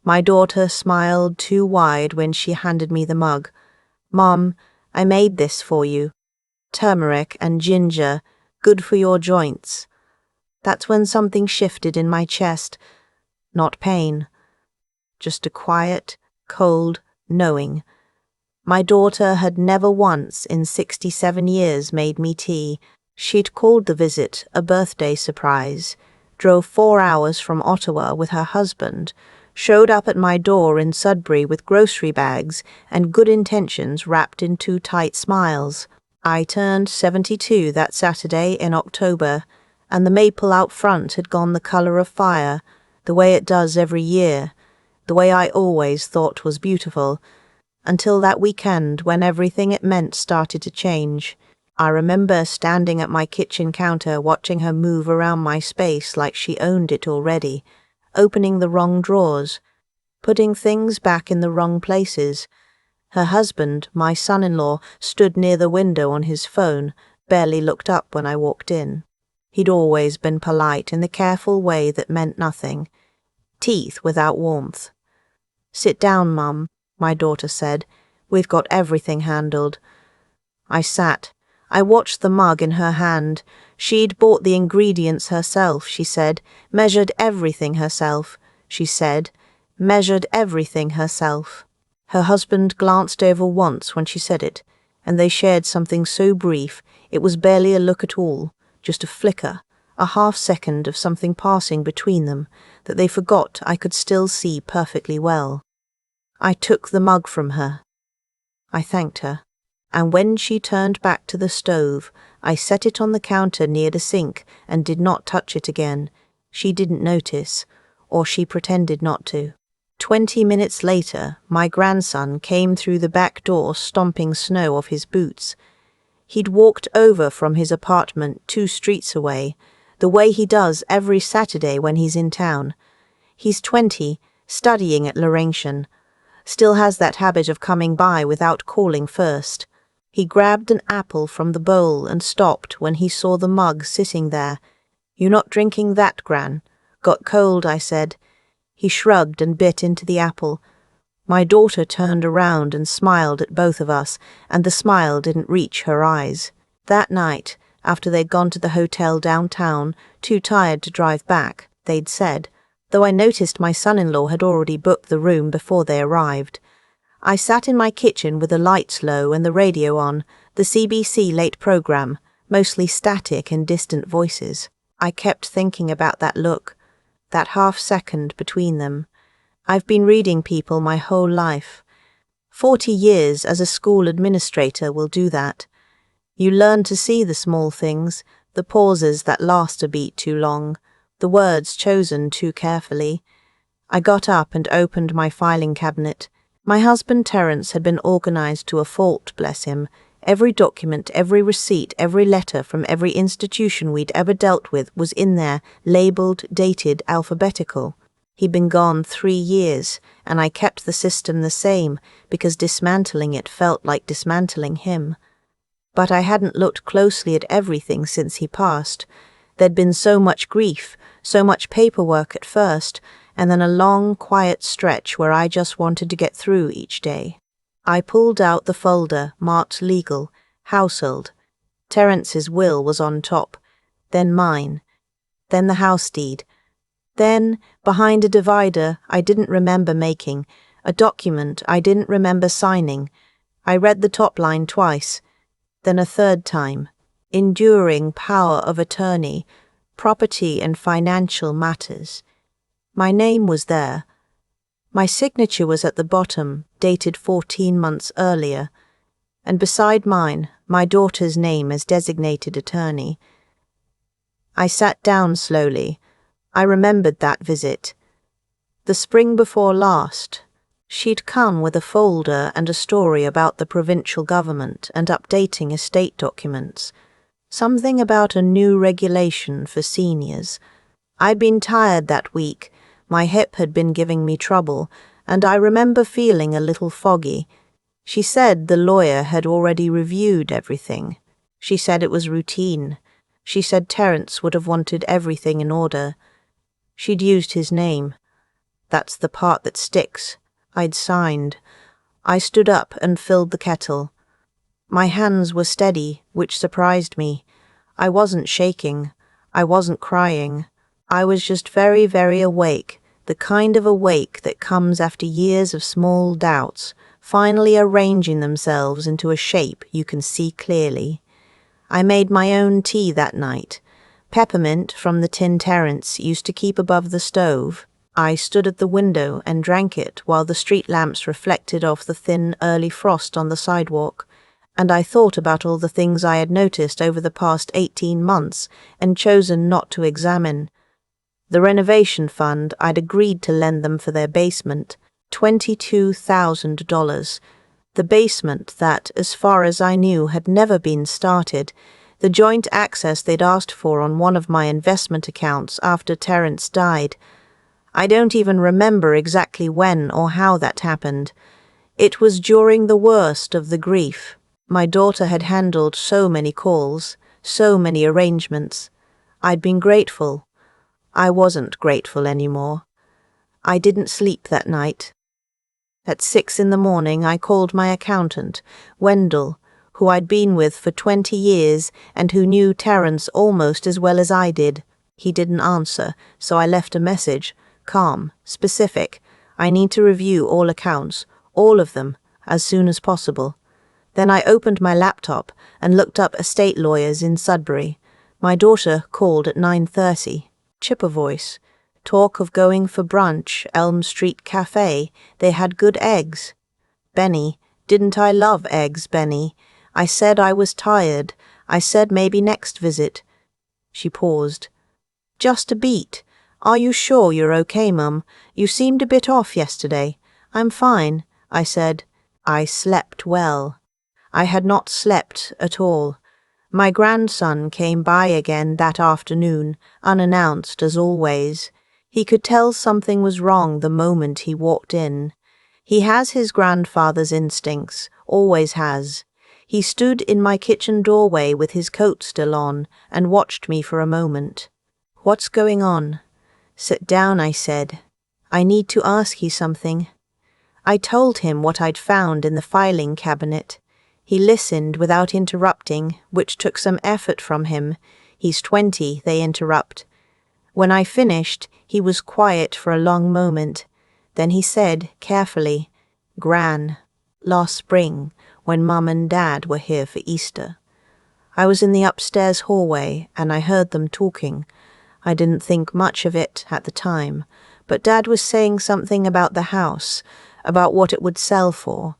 My daughter smiled too wide when she handed me the mug. "Mom, I made this for you. Turmeric and ginger, good for your joints." That's when something shifted in my chest. Not pain, just a quiet, cold knowing. My daughter had never once in 67 years made me tea. She'd called the visit a birthday surprise, drove 4 hours from Ottawa with her husband, showed up at my door in Sudbury with grocery bags and good intentions wrapped in 2 tight smiles. I turned 72 that Saturday in October, and the maple out front had gone the color of fire, the way it does every year, the way I always thought was beautiful, until that weekend when everything it meant started to change. I remember standing at my kitchen counter watching her move around my space like she owned it already, opening the wrong drawers, putting things back in the wrong places. Her husband, my son-in-law, stood near the window on his phone, barely looked up when I walked in. He'd always been polite in the careful way that meant nothing. Teeth without warmth. "Sit down, Mum," my daughter said. "We've got everything handled." I sat. I watched the mug in her hand. She'd bought the ingredients herself, she said, measured everything herself, she said, measured everything herself. Her husband glanced over once when she said it, and they shared something so brief it was barely a look at all, just a flicker, a half-second of something passing between them that they forgot I could still see perfectly well. I took the mug from her. I thanked her, and when she turned back to the stove, I set it on the counter near the sink and did not touch it again. She didn't notice, or she pretended not to. 20 minutes later, my grandson came through the back door stomping snow off his boots. He'd walked over from his apartment 2 streets away, the way he does every Saturday when he's in town. He's 20, studying at Laurentian. Still has that habit of coming by without calling first. He grabbed an apple from the bowl and stopped when he saw the mug sitting there. "You not drinking that, Gran?" "Got cold," I said. He shrugged and bit into the apple. My daughter turned around and smiled at both of us, and the smile didn't reach her eyes. That night, after they'd gone to the hotel downtown, too tired to drive back, they'd said, though I noticed my son-in-law had already booked the room before they arrived. I sat in my kitchen with the lights low and the radio on, the CBC late program, mostly static and distant voices. I kept thinking about that look, that half-second between them. I've been reading people my whole life. 40 years as a school administrator will do that. You learn to see the small things, the pauses that last a beat too long, the words chosen too carefully. I got up and opened my filing cabinet. My husband Terence had been organized to a fault, bless him. Every document, every receipt, every letter from every institution we'd ever dealt with was in there, labeled, dated, alphabetical. He'd been gone 3 years, and I kept the system the same because dismantling it felt like dismantling him. But I hadn't looked closely at everything since he passed. There'd been so much grief, so much paperwork at first, and then a long, quiet stretch where I just wanted to get through each day. I pulled out the folder marked Legal, Household. Terence's will was on top, then mine, then the house deed. Then, behind a divider I didn't remember making, a document I didn't remember signing, I read the top line twice, then a third time. Enduring power of attorney, property and financial matters. My name was there. My signature was at the bottom, dated 14 months earlier, and beside mine, my daughter's name as designated attorney. I sat down slowly. I remembered that visit. The spring before last, she'd come with a folder and a story about the provincial government and updating estate documents. Something about a new regulation for seniors. I'd been tired that week. My hip had been giving me trouble, and I remember feeling a little foggy. She said the lawyer had already reviewed everything. She said it was routine. She said Terence would have wanted everything in order. She'd used his name. That's the part that sticks. I'd signed. I stood up and filled the kettle. My hands were steady, which surprised me. I wasn't shaking. I wasn't crying. I was just very, very awake, the kind of awake that comes after years of small doubts, finally arranging themselves into a shape you can see clearly. I made my own tea that night. Peppermint from the tin Terence used to keep above the stove. I stood at the window and drank it while the street lamps reflected off the thin early frost on the sidewalk, and I thought about all the things I had noticed over the past 18 months and chosen not to examine. The renovation fund I'd agreed to lend them for their basement, $22,000. The basement that, as far as I knew, had never been started, the joint access they'd asked for on one of my investment accounts after Terence died. I don't even remember exactly when or how that happened. It was during the worst of the grief. My daughter had handled so many calls, so many arrangements. I'd been grateful. I wasn't grateful anymore. I didn't sleep that night. At 6 in the morning I called my accountant, Wendell, who I'd been with for 20 years and who knew Terence almost as well as I did. He didn't answer, so I left a message, calm, specific. I need to review all accounts, all of them, as soon as possible. Then I opened my laptop and looked up estate lawyers in Sudbury. My daughter called at 9:30. Chipper voice. Talk of going for brunch, Elm Street Cafe. They had good eggs. Benny. Didn't I love eggs, Benny? I said I was tired. I said maybe next visit. She paused. Just a beat. Are you sure you're okay, Mum? You seemed a bit off yesterday. I'm fine, I said. I slept well. I had not slept at all. My grandson came by again that afternoon, unannounced as always. He could tell something was wrong the moment he walked in. He has his grandfather's instincts, always has. He stood in my kitchen doorway with his coat still on and watched me for a moment. What's going on? Sit down, I said. I need to ask you something. I told him what I'd found in the filing cabinet. He listened without interrupting, which took some effort from him. He's 20, they interrupt. When I finished, he was quiet for a long moment. Then he said, carefully, Gran, last spring, when Mum and Dad were here for Easter. I was in the upstairs hallway, and I heard them talking. I didn't think much of it at the time, but Dad was saying something about the house, about what it would sell for.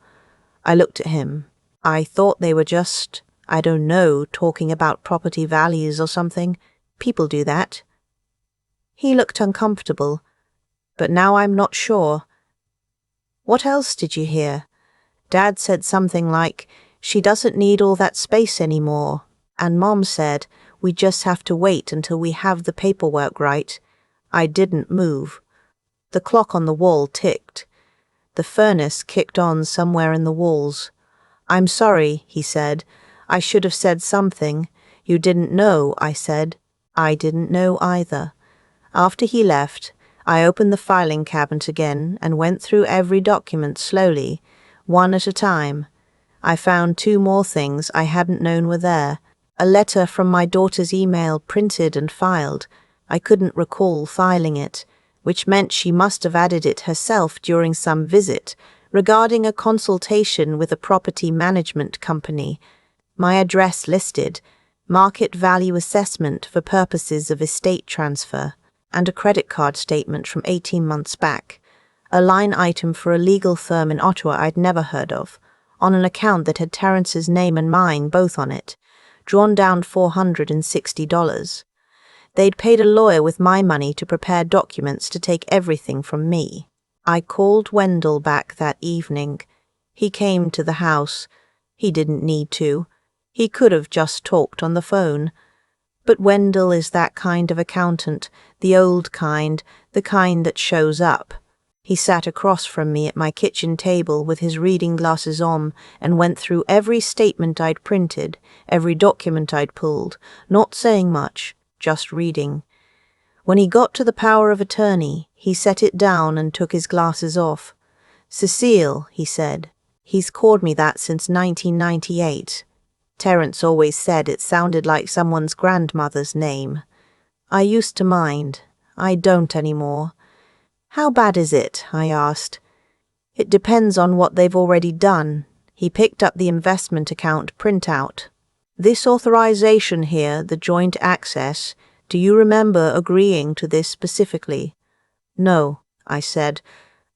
I looked at him. I thought they were just, I don't know, talking about property values or something. People do that. He looked uncomfortable, but now I'm not sure. What else did you hear? Dad said something like, she doesn't need all that space anymore, and Mom said, we just have to wait until we have the paperwork right. I didn't move. The clock on the wall ticked. The furnace kicked on somewhere in the walls. I'm sorry, he said. I should have said something. You didn't know, I said. I didn't know either. After he left, I opened the filing cabinet again and went through every document slowly, one at a time. I found 2 more things I hadn't known were there. A letter from my daughter's email printed and filed. I couldn't recall filing it, which meant she must have added it herself during some visit, regarding a consultation with a property management company. My address listed, market value assessment for purposes of estate transfer, and a credit card statement from 18 months back, a line item for a legal firm in Ottawa I'd never heard of, on an account that had Terence's name and mine both on it, drawn down $460. They'd paid a lawyer with my money to prepare documents to take everything from me. I called Wendell back that evening. He came to the house. He didn't need to. He could have just talked on the phone. But Wendell is that kind of accountant, the old kind, the kind that shows up. He sat across from me at my kitchen table with his reading glasses on and went through every statement I'd printed, every document I'd pulled, not saying much, just reading. When he got to the power of attorney, he set it down and took his glasses off. "Cecile," he said. "He's called me that since 1998. Terence always said it sounded like someone's grandmother's name. I used to mind. I don't anymore." "How bad is it?" I asked. "It depends on what they've already done." He picked up the investment account printout. "This authorization here, the joint access, do you remember agreeing to this specifically?" "No," I said.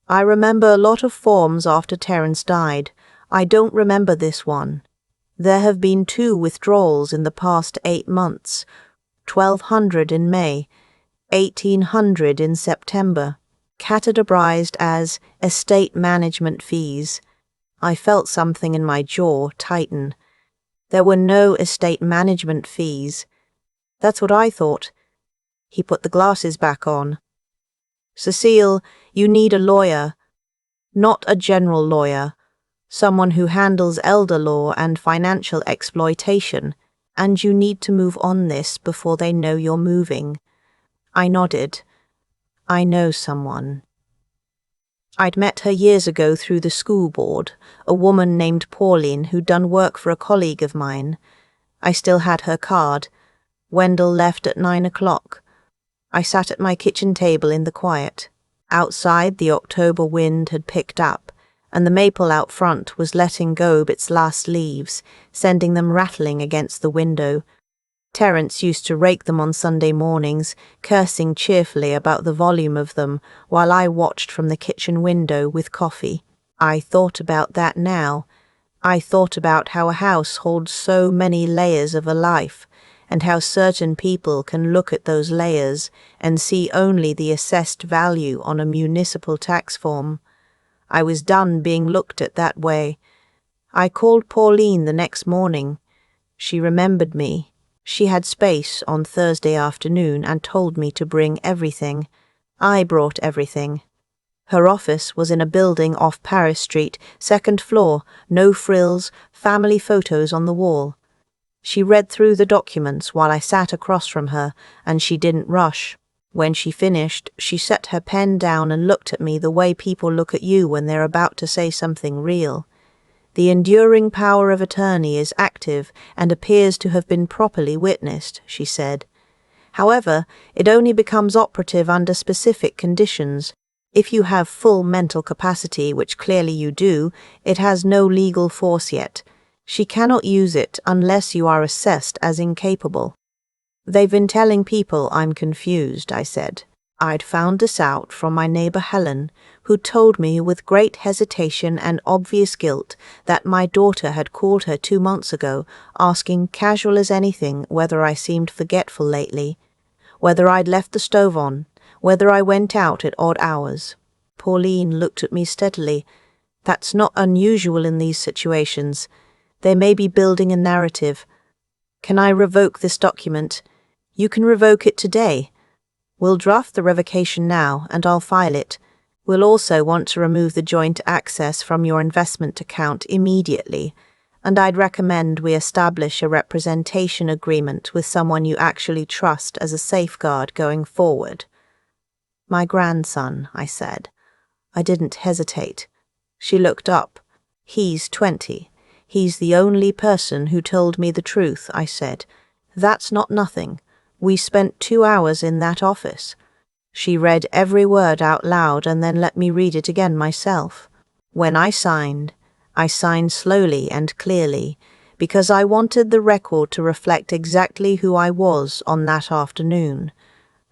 "I remember a lot of forms after Terence died. I don't remember this one. There have been 2 withdrawals in the past 8 months, 1,200 in May, 1,800 in September, categorized as estate management fees." I felt something in my jaw tighten. There were no estate management fees. That's what I thought. He put the glasses back on. "Cecile, you need a lawyer. Not a general lawyer. Someone who handles elder law and financial exploitation, and you need to move on this before they know you're moving." I nodded. "I know someone." I'd met her years ago through the school board, a woman named Pauline who'd done work for a colleague of mine. I still had her card. Wendell left at 9 o'clock. I sat at my kitchen table in the quiet. Outside, the October wind had picked up, and the maple out front was letting go its last leaves, sending them rattling against the window. Terence used to rake them on Sunday mornings, cursing cheerfully about the volume of them, while I watched from the kitchen window with coffee. I thought about that now. I thought about how a house holds so many layers of a life, and how certain people can look at those layers and see only the assessed value on a municipal tax form. I was done being looked at that way. I called Pauline the next morning. She remembered me. She had space on Thursday afternoon and told me to bring everything. I brought everything. Her office was in a building off Paris Street, 2nd floor, no frills, family photos on the wall. She read through the documents while I sat across from her, and she didn't rush. When she finished, she set her pen down and looked at me the way people look at you when they're about to say something real. "The enduring power of attorney is active and appears to have been properly witnessed," she said. "However, it only becomes operative under specific conditions. If you have full mental capacity, which clearly you do, it has no legal force yet. She cannot use it unless you are assessed as incapable." "They've been telling people I'm confused," I said. I'd found this out from my neighbor Helen, who told me with great hesitation and obvious guilt that my daughter had called her 2 months ago, asking casual as anything whether I seemed forgetful lately, whether I'd left the stove on, whether I went out at odd hours. Pauline looked at me steadily. "That's not unusual in these situations. They may be building a narrative. Can I revoke this document? You can revoke it today. We'll draft the revocation now, and I'll file it. We'll also want to remove the joint access from your investment account immediately, and I'd recommend we establish a representation agreement with someone you actually trust as a safeguard going forward." "My grandson," I said. I didn't hesitate. She looked up. "He's 20. He's the only person who told me the truth," I said. "That's not nothing. We spent 2 hours in that office." She read every word out loud and then let me read it again myself. "When I signed slowly and clearly, because I wanted the record to reflect exactly who I was on that afternoon,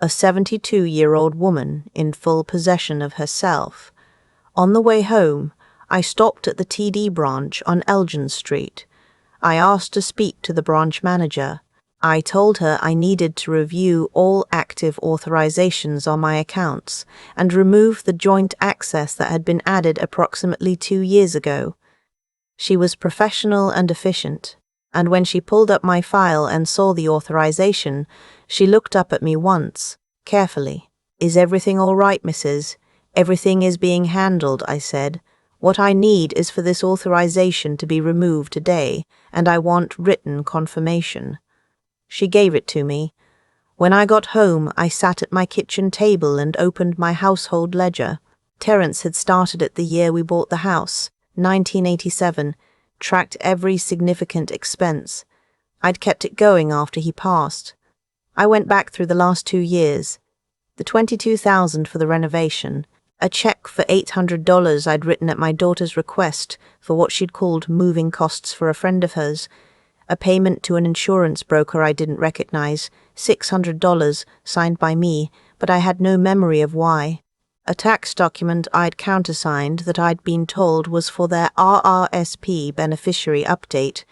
a 72-year-old woman in full possession of herself. On the way home, I stopped at the TD branch on Elgin Street. I asked to speak to the branch manager. I told her I needed to review all active authorizations on my accounts and remove the joint access that had been added approximately 2 years ago. She was professional and efficient, and when she pulled up my file and saw the authorization, she looked up at me once, carefully. "Is everything all right, Mrs.? Everything is being handled," I said. "What I need is for this authorization to be removed today, and I want written confirmation." She gave it to me. When I got home, I sat at my kitchen table and opened my household ledger. Terence had started it the year we bought the house, 1987, tracked every significant expense. I'd kept it going after he passed. I went back through the last 2 years. The $22,000 for the renovation, a check for $800 I'd written at my daughter's request for what she'd called moving costs for a friend of hers, a payment to an insurance broker I didn't recognize, $600 signed by me, but I had no memory of why. A tax document I'd countersigned that I'd been told was for their RRSP beneficiary update.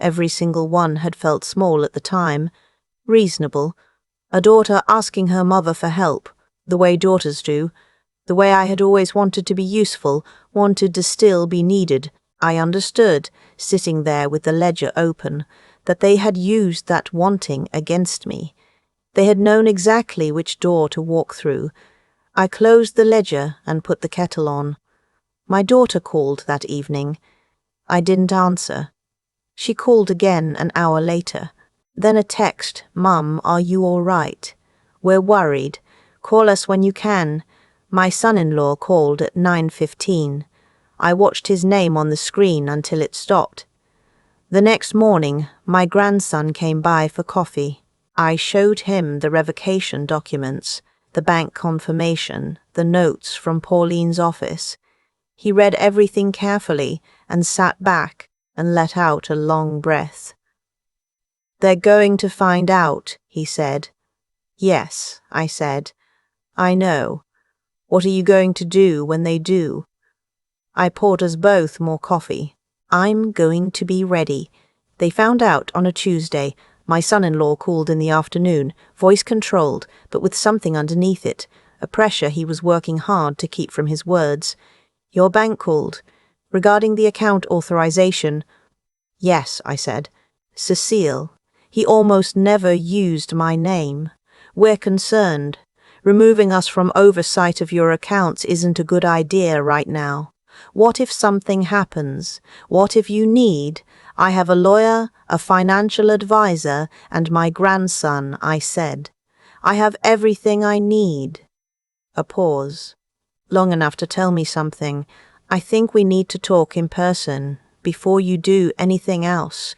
Every single one had felt small at the time. Reasonable. A daughter asking her mother for help, the way daughters do. The way I had always wanted to be useful, wanted to still be needed. I understood, sitting there with the ledger open, that they had used that wanting against me. They had known exactly which door to walk through. I closed the ledger and put the kettle on. My daughter called that evening. I didn't answer. She called again an hour later. Then a text, "Mum, are you all right? We're worried. Call us when you can." My son-in-law called at 9:15. I watched his name on the screen until it stopped. The next morning, my grandson came by for coffee. I showed him the revocation documents, the bank confirmation, the notes from Pauline's office. He read everything carefully and sat back and let out a long breath. "They're going to find out," he said. "Yes," I said. "I know. What are you going to do when they do?" I poured us both more coffee. "I'm going to be ready." They found out on a Tuesday. My son-in-law called in the afternoon, voice controlled, but with something underneath it, a pressure he was working hard to keep from his words. "Your bank called. Regarding the account authorization." "Yes," I said. "Cecile. He almost never used my name. We're concerned. Removing us from oversight of your accounts isn't a good idea right now. What if something happens? What if you need? I have a lawyer, a financial advisor, and my grandson," I said. "I have everything I need." A pause. Long enough to tell me something. "I think we need to talk in person, before you do anything else."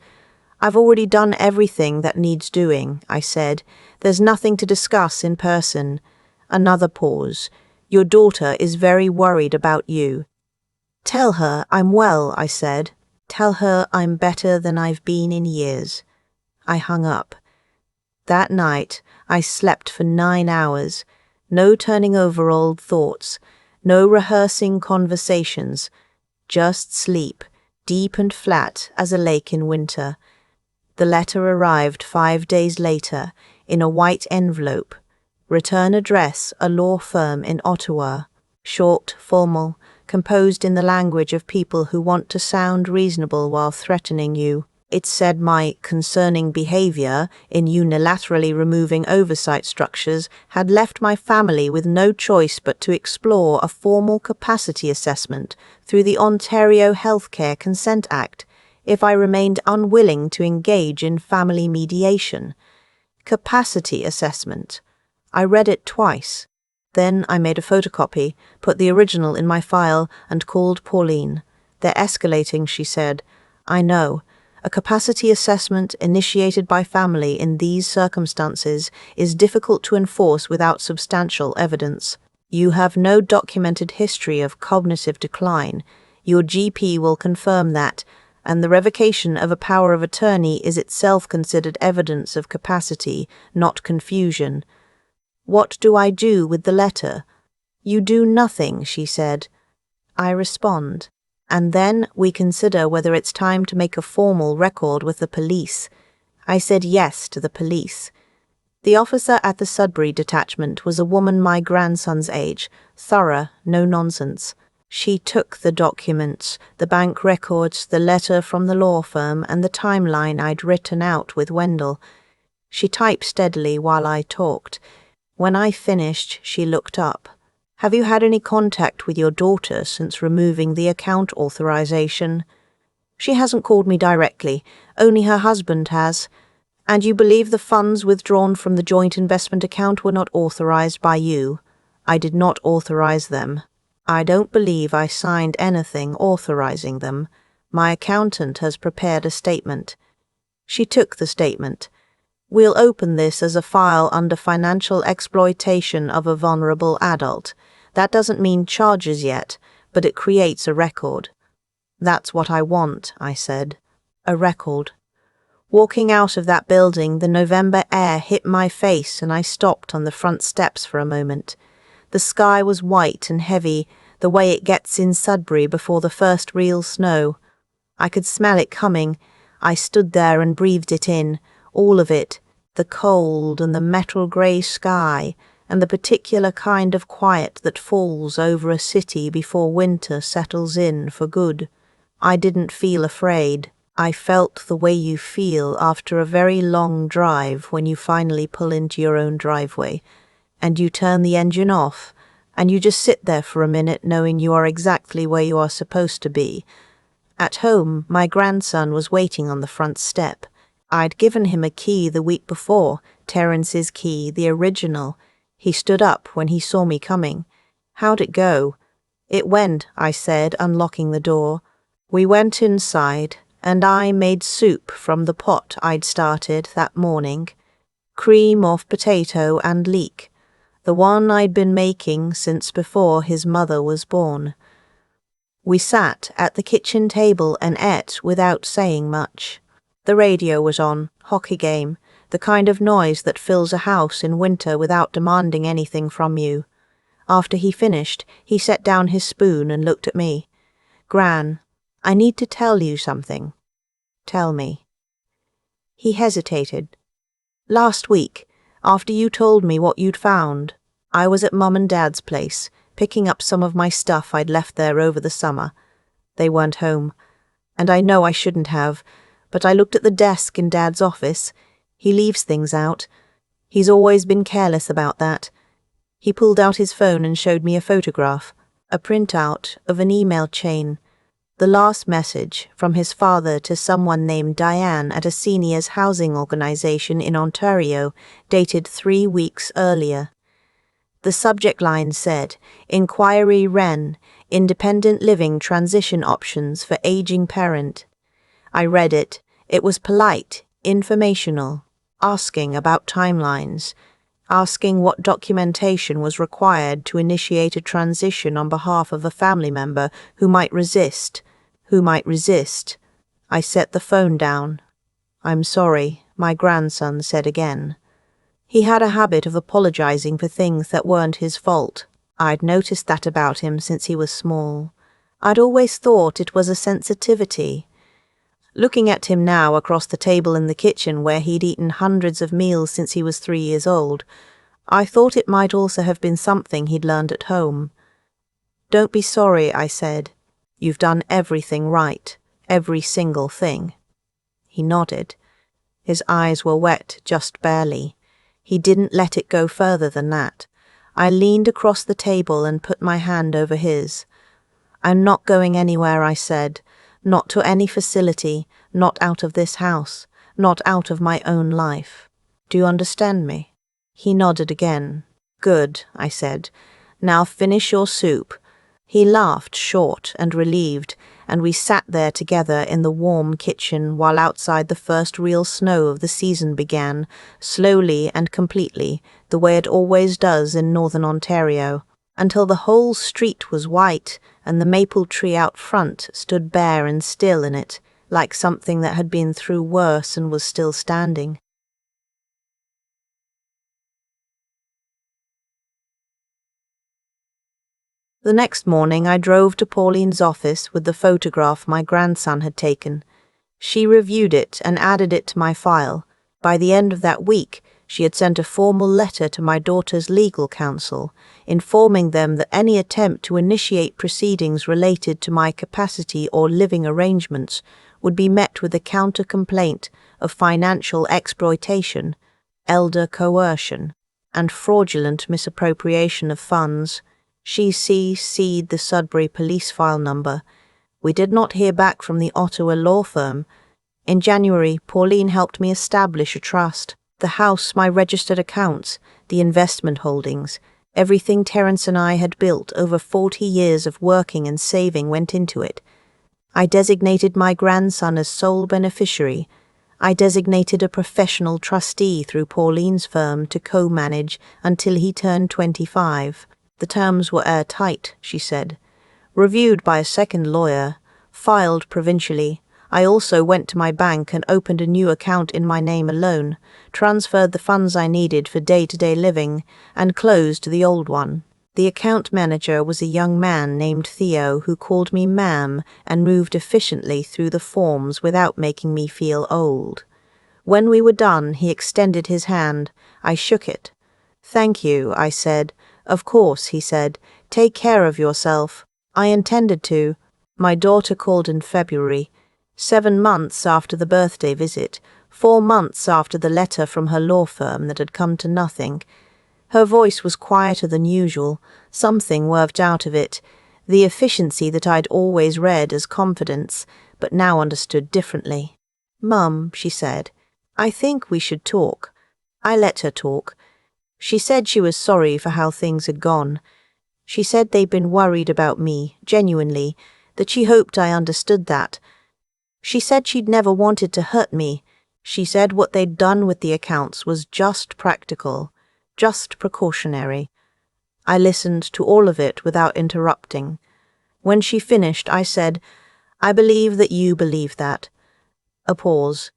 "I've already done everything that needs doing," I said. "There's nothing to discuss in person." Another pause. "Your daughter is very worried about you." "Tell her I'm well," I said. "Tell her I'm better than I've been in years." I hung up. That night, I slept for 9 hours. No turning over old thoughts. No rehearsing conversations. Just sleep, deep and flat as a lake in winter. The letter arrived 5 days later, in a white envelope. Return address, a law firm in Ottawa. Short, formal, composed in the language of people who want to sound reasonable while threatening you. It said my concerning behavior in unilaterally removing oversight structures had left my family with no choice but to explore a formal capacity assessment through the Ontario Healthcare Consent Act if I remained unwilling to engage in family mediation. Capacity assessment. I read it twice. Then I made a photocopy, put the original in my file, and called Pauline. "They're escalating," she said. "I know. A capacity assessment initiated by family in these circumstances is difficult to enforce without substantial evidence. You have no documented history of cognitive decline. Your GP will confirm that, and the revocation of a power of attorney is itself considered evidence of capacity, not confusion." "What do I do with the letter?" "You do nothing," she said. I respond. "And then we consider whether it's time to make a formal record with the police." I said yes to the police. The officer at the Sudbury detachment was a woman my grandson's age, thorough, no nonsense. She took the documents, the bank records, the letter from the law firm, and the timeline I'd written out with Wendell. She typed steadily while I talked. When I finished, she looked up. "Have you had any contact with your daughter since removing the account authorization?" "She hasn't called me directly. Only her husband has." And you believe the funds withdrawn from the joint investment account were not authorized by you? I did not authorize them. I don't believe I signed anything authorizing them. My accountant has prepared a statement. She took the statement. We'll open this as a file under financial exploitation of a vulnerable adult. That doesn't mean charges yet, but it creates a record. That's what I want, I said. A record. Walking out of that building, the November air hit my face and I stopped on the front steps for a moment. The sky was white and heavy, the way it gets in Sudbury before the first real snow. I could smell it coming. I stood there and breathed it in, all of it, the cold and the metal grey sky, and the particular kind of quiet that falls over a city before winter settles in for good. I didn't feel afraid. I felt the way you feel after a very long drive when you finally pull into your own driveway, and you turn the engine off, and you just sit there for a minute knowing you are exactly where you are supposed to be. At home, my grandson was waiting on the front step. I'd given him a key the week before, Terence's key, the original. He stood up when he saw me coming. How'd it go? It went, I said, unlocking the door. We went inside, and I made soup from the pot I'd started that morning. Cream of potato and leek, the one I'd been making since before his mother was born. We sat at the kitchen table and ate without saying much. The radio was on, hockey game, the kind of noise that fills a house in winter without demanding anything from you. After he finished, he set down his spoon and looked at me. Gran, I need to tell you something. Tell me. He hesitated. Last week, after you told me what you'd found, I was at Mum and Dad's place, picking up some of my stuff I'd left there over the summer. They weren't home, and I know I shouldn't have, but I looked at the desk in Dad's office. He leaves things out. He's always been careless about that. He pulled out his phone and showed me a photograph, a printout of an email chain. The last message from his father to someone named Diane at a seniors housing organization in Ontario, dated 3 weeks earlier. The subject line said, Inquiry Wren, Independent Living Transition Options for Aging Parent. I read it. It was polite, informational, asking about timelines, asking what documentation was required to initiate a transition on behalf of a family member who might resist. I set the phone down. I'm sorry, my grandson said again. He had a habit of apologizing for things that weren't his fault. I'd noticed that about him since he was small. I'd always thought it was a sensitivity. Looking at him now across the table in the kitchen where he'd eaten hundreds of meals since he was 3 years old, I thought it might also have been something he'd learned at home. Don't be sorry, I said. You've done everything right, every single thing. He nodded. His eyes were wet just barely. He didn't let it go further than that. I leaned across the table and put my hand over his. I'm not going anywhere, I said. Not to any facility, not out of this house, not out of my own life. Do you understand me? He nodded again. Good, I said. Now finish your soup. He laughed short and relieved, and we sat there together in the warm kitchen while outside the first real snow of the season began, slowly and completely, the way it always does in northern Ontario, until the whole street was white and the maple tree out front stood bare and still in it, like something that had been through worse and was still standing. The next morning I drove to Pauline's office with the photograph my grandson had taken. She reviewed it and added it to my file. By the end of that week, she had sent a formal letter to my daughter's legal counsel, informing them that any attempt to initiate proceedings related to my capacity or living arrangements would be met with a counter-complaint of financial exploitation, elder coercion, and fraudulent misappropriation of funds. She CC'd the Sudbury police file number. We did not hear back from the Ottawa law firm. In January, Pauline helped me establish a trust. The house, my registered accounts, the investment holdings, everything Terence and I had built over 40 years of working and saving went into it. I designated my grandson as sole beneficiary. I designated a professional trustee through Pauline's firm to co-manage until he turned 25. The terms were airtight, she said. Reviewed by a second lawyer, filed provincially. I also went to my bank and opened a new account in my name alone, transferred the funds I needed for day-to-day living, and closed the old one. The account manager was a young man named Theo who called me ma'am and moved efficiently through the forms without making me feel old. When we were done, he extended his hand. I shook it. "Thank you," I said. "Of course," he said. "Take care of yourself." I intended to. My daughter called in February, 7 months after the birthday visit, 4 months after the letter from her law firm that had come to nothing. Her voice was quieter than usual, something worked out of it, the efficiency that I'd always read as confidence, but now understood differently. "Mum," she said, "I think we should talk." I let her talk. She said she was sorry for how things had gone. She said they'd been worried about me, genuinely, that she hoped I understood that. She said she'd never wanted to hurt me. She said what they'd done with the accounts was just practical, just precautionary. I listened to all of it without interrupting. When she finished, I said, "I believe that you believe that." A pause.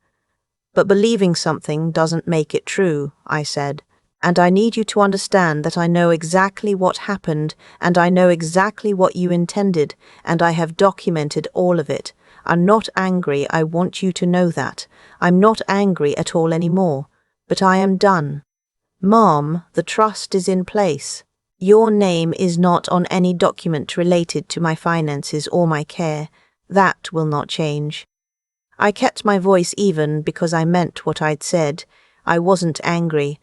"But believing something doesn't make it true," I said. "And I need you to understand that I know exactly what happened, and I know exactly what you intended, and I have documented all of it. I'm not angry, I want you to know that. I'm not angry at all anymore. But I am done. Mom, the trust is in place. Your name is not on any document related to my finances or my care. That will not change." I kept my voice even because I meant what I'd said. I wasn't angry.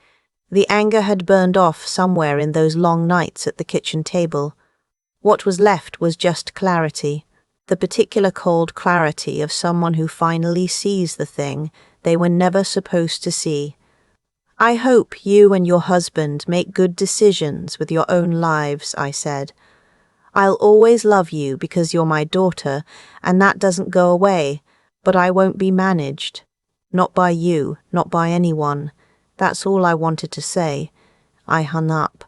The anger had burned off somewhere in those long nights at the kitchen table. What was left was just clarity, the particular cold clarity of someone who finally sees the thing they were never supposed to see. "I hope you and your husband make good decisions with your own lives," I said. "I'll always love you because you're my daughter, and that doesn't go away, but I won't be managed. Not by you, not by anyone." That's all I wanted to say. I hung up.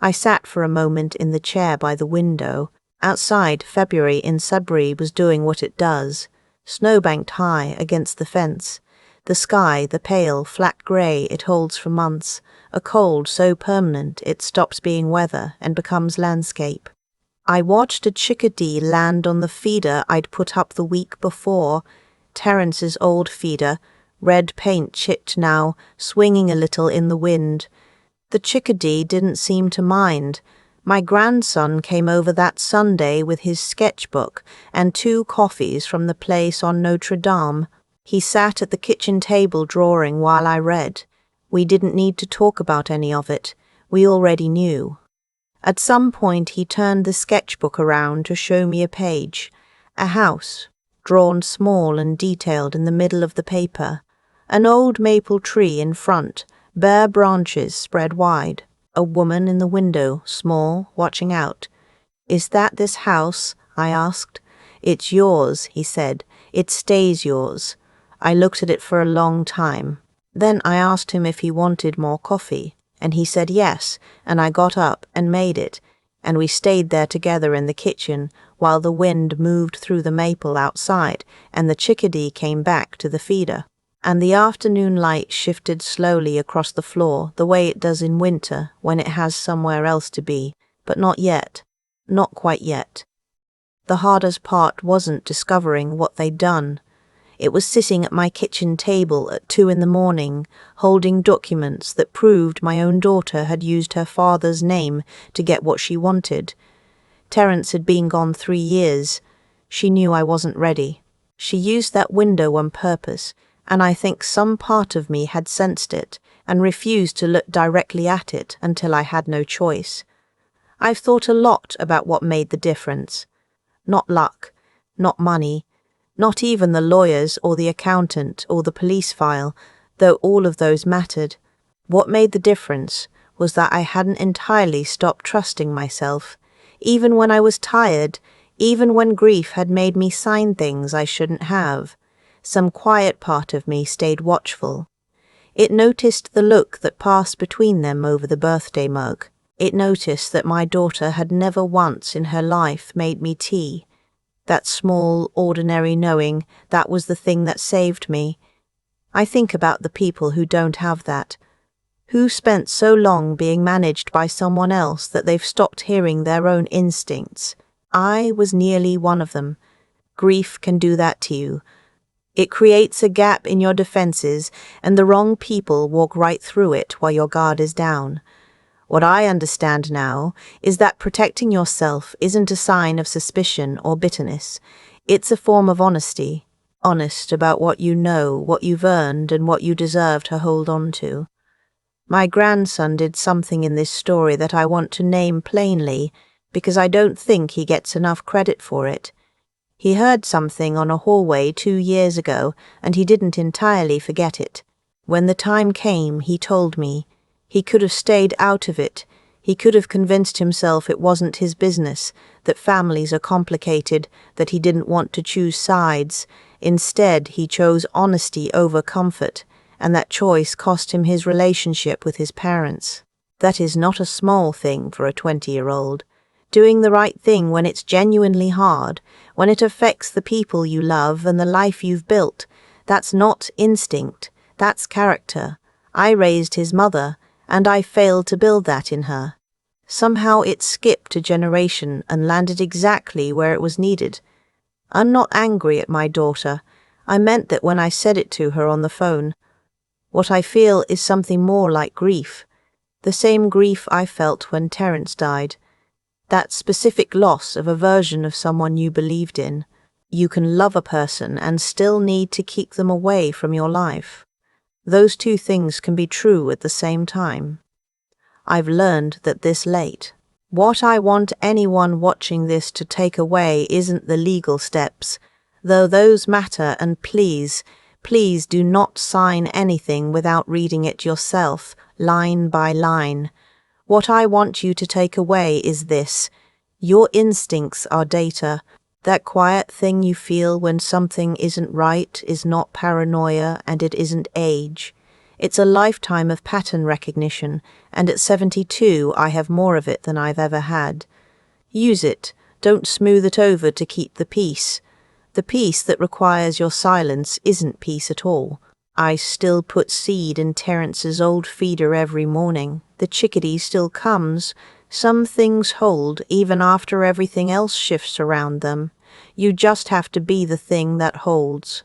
I sat for a moment in the chair by the window. Outside, February in Sudbury was doing what it does, snow-banked high against the fence. The sky, the pale, flat grey it holds for months, a cold so permanent it stops being weather and becomes landscape. I watched a chickadee land on the feeder I'd put up the week before, Terence's old feeder, red paint chipped now, swinging a little in the wind. The chickadee didn't seem to mind. My grandson came over that Sunday with his sketchbook and 2 coffees from the place on Notre Dame. He sat at the kitchen table drawing while I read. We didn't need to talk about any of it. We already knew. At some point he turned the sketchbook around to show me a page. A house, drawn small and detailed in the middle of the paper. An old maple tree in front, bare branches spread wide. A woman in the window, small, watching out. "Is that this house?" I asked. "It's yours," he said. "It stays yours." I looked at it for a long time. Then I asked him if he wanted more coffee, and he said yes, and I got up and made it, and we stayed there together in the kitchen while the wind moved through the maple outside and the chickadee came back to the feeder. And the afternoon light shifted slowly across the floor the way it does in winter when it has somewhere else to be, but not yet, not quite yet. The hardest part wasn't discovering what they'd done. It was sitting at my kitchen table at 2 in the morning, holding documents that proved my own daughter had used her father's name to get what she wanted. Terence had been gone 3 years. She knew I wasn't ready. She used that window on purpose, and I think some part of me had sensed it and refused to look directly at it until I had no choice. I've thought a lot about what made the difference. Not luck, not money, Not even the lawyers or the accountant or the police file, though all of those mattered. What made the difference was that I hadn't entirely stopped trusting myself, even when I was tired, even when grief had made me sign things I shouldn't have. Some quiet part of me stayed watchful. It noticed the look that passed between them over the birthday mug. It noticed that my daughter had never once in her life made me tea. That small, ordinary knowing, that was the thing that saved me. I think about the people who don't have that, who spent so long being managed by someone else that they've stopped hearing their own instincts. I was nearly one of them. Grief can do that to you. It creates a gap in your defenses, and the wrong people walk right through it while your guard is down. What I understand now is that protecting yourself isn't a sign of suspicion or bitterness. It's a form of honesty, honest about what you know, what you've earned, and what you deserve to hold on to. My grandson did something in this story that I want to name plainly, because I don't think he gets enough credit for it. He heard something on a hallway 2 years ago, and he didn't entirely forget it. When the time came, he told me. He could have stayed out of it. He could have convinced himself it wasn't his business, that families are complicated, that he didn't want to choose sides. Instead, he chose honesty over comfort, and that choice cost him his relationship with his parents. That is not a small thing for a 20-year-old. Doing the right thing when it's genuinely hard, when it affects the people you love and the life you've built, that's not instinct, that's character. I raised his mother, and I failed to build that in her. Somehow it skipped a generation and landed exactly where it was needed. I'm not angry at my daughter. I meant that when I said it to her on the phone. What I feel is something more like grief. The same grief I felt when Terence died. That specific loss of a version of someone you believed in. You can love a person and still need to keep them away from your life. Those two things can be true at the same time. I've learned that this late. What I want anyone watching this to take away isn't the legal steps, though those matter, and please do not sign anything without reading it yourself, line by line. What I want you to take away is this. Your instincts are data. That quiet thing you feel when something isn't right is not paranoia, and it isn't age. It's a lifetime of pattern recognition, and at 72 I have more of it than I've ever had. Use it. Don't smooth it over to keep the peace. The peace that requires your silence isn't peace at all. I still put seed in Terence's old feeder every morning. The chickadee still comes. Some things hold even after everything else shifts around them. You just have to be the thing that holds.